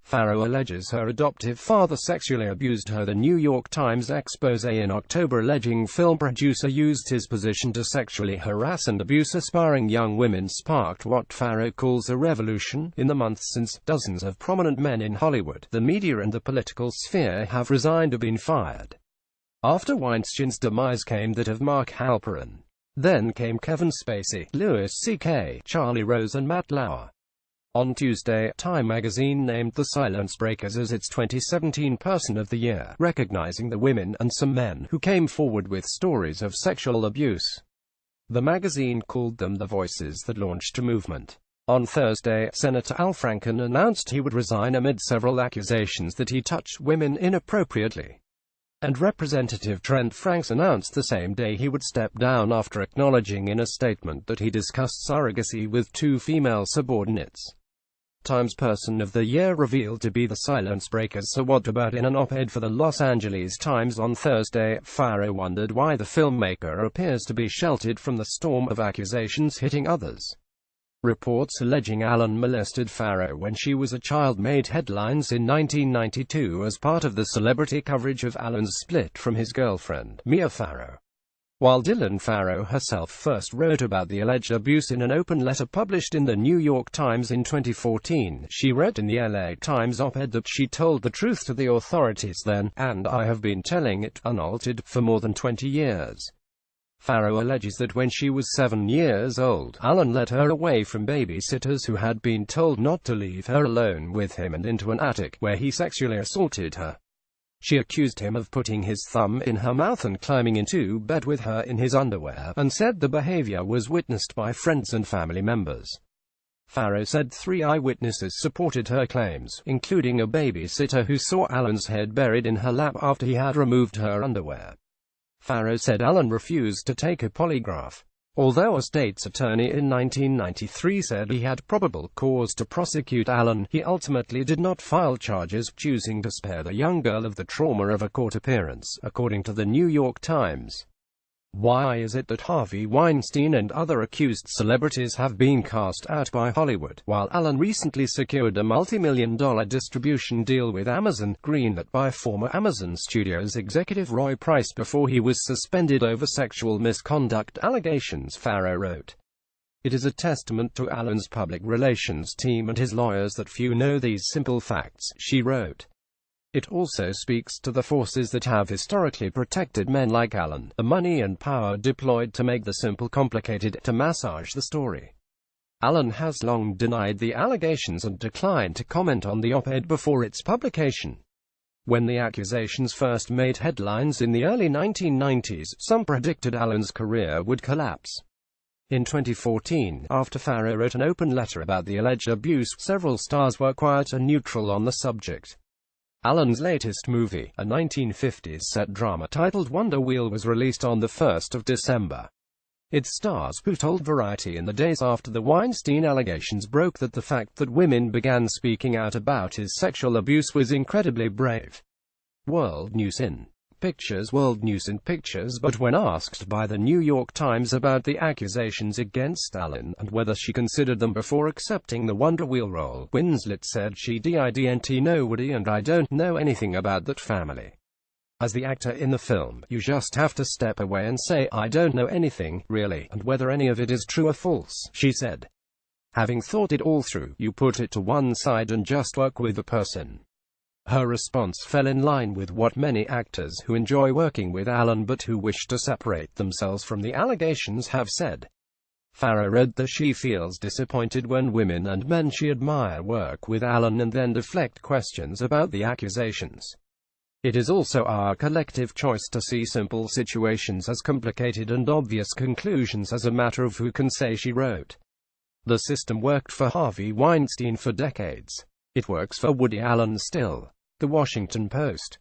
Farrow alleges her adoptive father sexually abused her. The New York Times exposé in October alleging film producer used his position to sexually harass and abuse aspiring young women sparked what Farrow calls a revolution. In the months since, dozens of prominent men in Hollywood, the media and the political sphere have resigned or been fired. After Weinstein's demise came that of Mark Halperin. Then came Kevin Spacey, Louis C.K., Charlie Rose and Matt Lauer. On Tuesday, Time magazine named the Silence Breakers as its 2017 Person of the Year, recognizing the women and some men who came forward with stories of sexual abuse. The magazine called them the voices that launched a movement. On Thursday, Senator Al Franken announced he would resign amid several accusations that he touched women inappropriately. And Representative Trent Franks announced the same day he would step down after acknowledging in a statement that he discussed surrogacy with two female subordinates. Times Person of the Year revealed to be the Silence Breakers. So what about? In an op-ed for the Los Angeles Times on Thursday, Farrow wondered why the filmmaker appears to be sheltered from the storm of accusations hitting others. Reports alleging Allen molested Farrow when she was a child made headlines in 1992 as part of the celebrity coverage of Allen's split from his girlfriend, Mia Farrow. While Dylan Farrow herself first wrote about the alleged abuse in an open letter published in the New York Times in 2014, she wrote in the LA Times op-ed that she told the truth to the authorities then, and I have been telling it, unaltered, for more than 20 years. Farrow alleges that when she was 7 years old, Allen led her away from babysitters who had been told not to leave her alone with him and into an attic, where he sexually assaulted her. She accused him of putting his thumb in her mouth and climbing into bed with her in his underwear, and said the behavior was witnessed by friends and family members. Farrow said 3 eyewitnesses supported her claims, including a babysitter who saw Allen's head buried in her lap after he had removed her underwear. Farrow said Allen refused to take a polygraph. Although a state's attorney in 1993 said he had probable cause to prosecute Allen, he ultimately did not file charges, choosing to spare the young girl of the trauma of a court appearance, according to the New York Times. Why is it that Harvey Weinstein and other accused celebrities have been cast out by Hollywood, while Allen recently secured a multi-million-dollar distribution deal with Amazon, greenlit by former Amazon Studios executive Roy Price before he was suspended over sexual misconduct allegations? Farrow wrote. It is a testament to Allen's public relations team and his lawyers that few know these simple facts, she wrote. It also speaks to the forces that have historically protected men like Allen, the money and power deployed to make the simple complicated, to massage the story. Allen has long denied the allegations and declined to comment on the op-ed before its publication. When the accusations first made headlines in the early 1990s, some predicted Allen's career would collapse. In 2014, after Farrow wrote an open letter about the alleged abuse, several stars were quiet and neutral on the subject. Allen's latest movie, a 1950s set drama titled Wonder Wheel, was released on the 1st of December. It stars who told Variety in the days after the Weinstein allegations broke that the fact that women began speaking out about his sexual abuse was incredibly brave. World News in Pictures. But when asked by the New York Times about the accusations against Allen, and whether she considered them before accepting the Wonder Wheel role, Winslet said she didn't know Woody and I don't know anything about that family. As the actor in the film, you just have to step away and say, I don't know anything, really, and whether any of it is true or false, she said. Having thought it all through, you put it to one side and just work with the person. Her response fell in line with what many actors who enjoy working with Allen but who wish to separate themselves from the allegations have said. Farrow wrote that she feels disappointed when women and men she admire work with Allen and then deflect questions about the accusations. It is also our collective choice to see simple situations as complicated and obvious conclusions as a matter of who can say, she wrote. The system worked for Harvey Weinstein for decades. It works for Woody Allen still. The Washington Post.